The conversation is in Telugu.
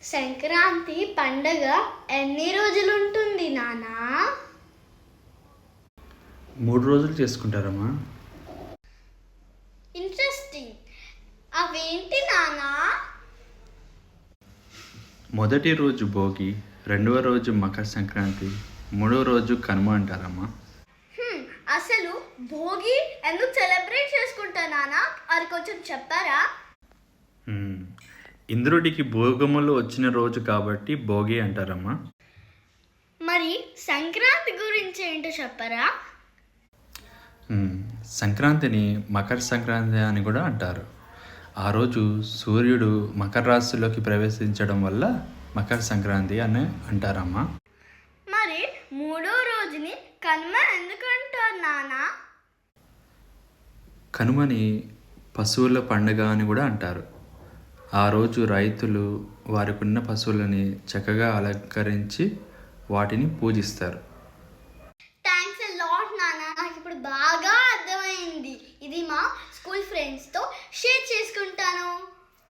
సంక్రాంతి పండగ ఎన్ని రోజులు ఉంటుంది నానా? 3 రోజులు చేసుకుంటారమ్మా. ఇంట్రెస్టింగ్. అవేంటి నానా? మొదటి రోజు భోగి, రెండవ రోజు మకర సంక్రాంతి, మూడవ రోజు కనుమ అంటారమ్మా. అసలు భోగి ఎందుకు సెలబ్రేట్ చేసుకుంటా నానా? అది కొంచెం చెప్పారా? ఇంద్రుడికి భోగములు వచ్చిన రోజు కాబట్టి భోగి అంటారమ్మా. మరి సంక్రాంతి గురించి ఏంటో చెప్పరా? సంక్రాంతిని మకర సంక్రాంతి అని కూడా అంటారు. ఆ రోజు సూర్యుడు మకర రాశిలోకి ప్రవేశించడం వల్ల మకర సంక్రాంతి అని అంటారమ్మా. మరి మూడో రోజుని కనుమ ఎందుకు అంటారు నానా? కనుమని పశువుల పండుగ అని కూడా అంటారు. ఆ రోజు రైతులు వారికి ఉన్న పశువులని చక్కగా అలంకరించి వాటిని పూజిస్తారు. థ్యాంక్స్ ఎ లాట్ నానా, నాకు ఇప్పుడు బాగా అర్థమైంది. ఇది మా స్కూల్ ఫ్రెండ్స్తో షేర్ చేసుకుంటాను.